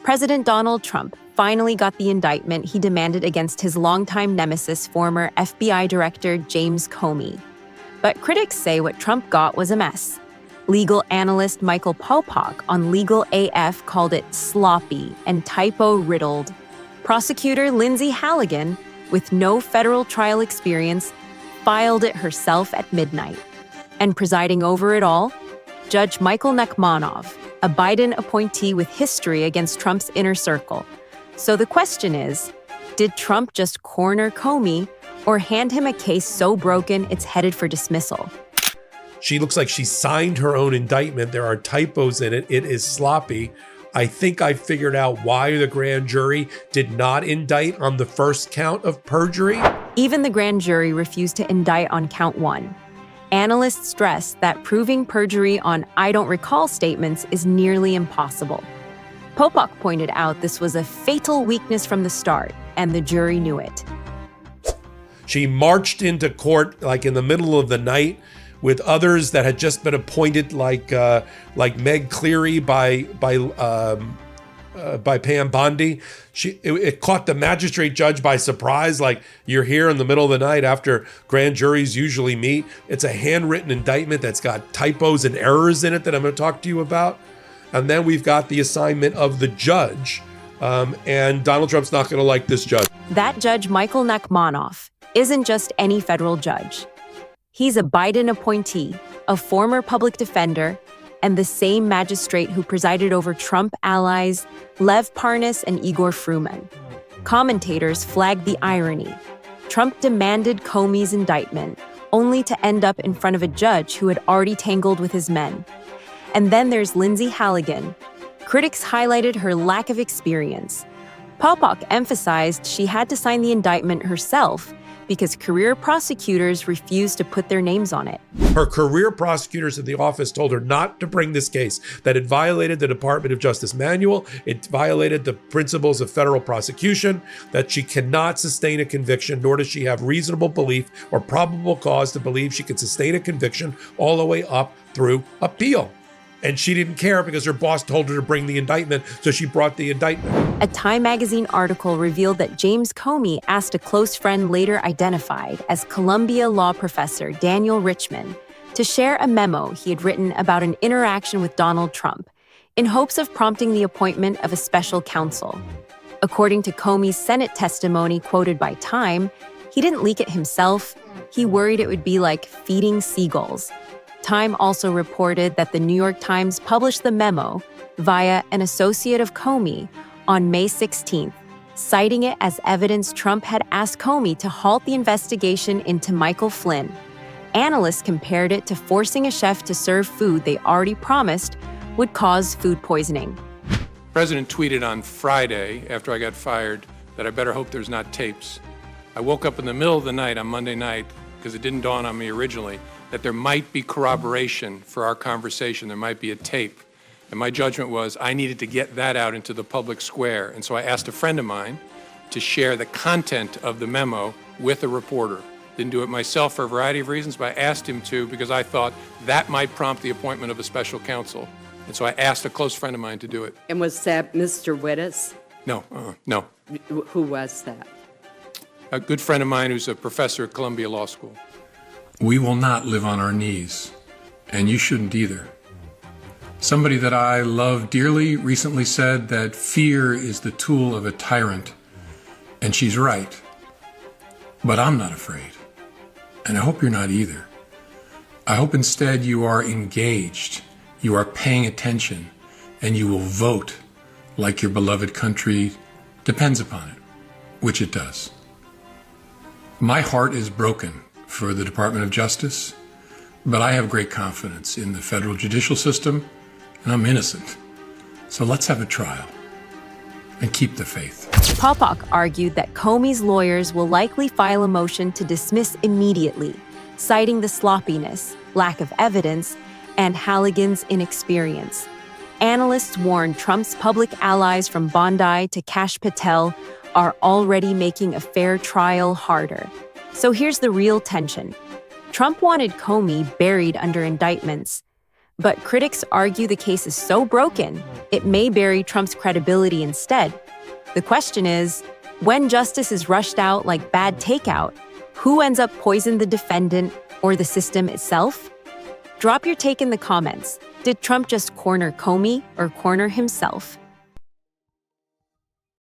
President Donald Trump finally got the indictment he demanded against his longtime nemesis, former FBI Director James Comey. But critics say what Trump got was a mess. Legal analyst Michael Popak on Legal AF called it sloppy and typo-riddled. Prosecutor Lindsey Halligan, with no federal trial experience, filed it herself at midnight. And presiding over it all, Judge Michael Necmanov, a Biden appointee with history against Trump's inner circle. So the question is, did Trump just corner Comey or hand him a case so broken it's headed for dismissal? She looks like she signed her own indictment. There are typos in it. It is sloppy. I think I figured out why the grand jury did not indict on the first count of perjury. Even the grand jury refused to indict on count 1. Analysts stress that proving perjury on "I don't recall" statements is nearly impossible. Popak pointed out this was a fatal weakness from the start, and the jury knew it. She marched into court like in the middle of the night with others that had just been appointed, like Meg Cleary by Pam Bondi. It caught the magistrate judge by surprise, like, you're here in the middle of the night after grand juries usually meet. It's a handwritten indictment that's got typos and errors in it that I'm going to talk to you about. And then we've got the assignment of the judge. And Donald Trump's not going to like this judge. That judge, Michael Necmanov, isn't just any federal judge. He's a Biden appointee, a former public defender, and the same magistrate who presided over Trump allies Lev Parnas and Igor Fruman. Commentators flagged the irony. Trump demanded Comey's indictment, only to end up in front of a judge who had already tangled with his men. And then there's Lindsey Halligan. Critics highlighted her lack of experience. Popak emphasized she had to sign the indictment herself because career prosecutors refused to put their names on it. Her career prosecutors in the office told her not to bring this case, that it violated the Department of Justice manual, it violated the principles of federal prosecution, that she cannot sustain a conviction, nor does she have reasonable belief or probable cause to believe she can sustain a conviction all the way up through appeal. And she didn't care because her boss told her to bring the indictment, so she brought the indictment. A Time magazine article revealed that James Comey asked a close friend, later identified as Columbia law professor Daniel Richman, to share a memo he had written about an interaction with Donald Trump in hopes of prompting the appointment of a special counsel. According to Comey's Senate testimony quoted by Time, he didn't leak it himself. He worried it would be like feeding seagulls. Time also reported that the New York Times published the memo via an associate of Comey on May 16th, citing it as evidence Trump had asked Comey to halt the investigation into Michael Flynn. Analysts compared it to forcing a chef to serve food they already promised would cause food poisoning. The president tweeted on Friday, after I got fired, that I better hope there's not tapes. I woke up in the middle of the night on Monday night, because it didn't dawn on me originally, that there might be corroboration for our conversation, there might be a tape. And my judgment was I needed to get that out into the public square. And so I asked a friend of mine to share the content of the memo with a reporter. Didn't do it myself for a variety of reasons, but I asked him to because I thought that might prompt the appointment of a special counsel. And so I asked a close friend of mine to do it. And was that Mr. Wittes? No. Who was that? A good friend of mine who's a professor at Columbia Law School. We will not live on our knees, and you shouldn't either. Somebody that I love dearly recently said that fear is the tool of a tyrant, and she's right. But I'm not afraid, and I hope you're not either. I hope instead you are engaged, you are paying attention, and you will vote like your beloved country depends upon it, which it does. My heart is broken for the Department of Justice, but I have great confidence in the federal judicial system, and I'm innocent. So let's have a trial and keep the faith. Popak argued that Comey's lawyers will likely file a motion to dismiss immediately, citing the sloppiness, lack of evidence, and Halligan's inexperience. Analysts warned Trump's public allies from Bondi to Kash Patel are already making a fair trial harder. So here's the real tension. Trump wanted Comey buried under indictments, But critics argue the case is so broken, it may bury Trump's credibility instead. The question is, when justice is rushed out like bad takeout, who ends up poisoning the defendant or the system itself? Drop your take in the comments. Did Trump just corner Comey or corner himself?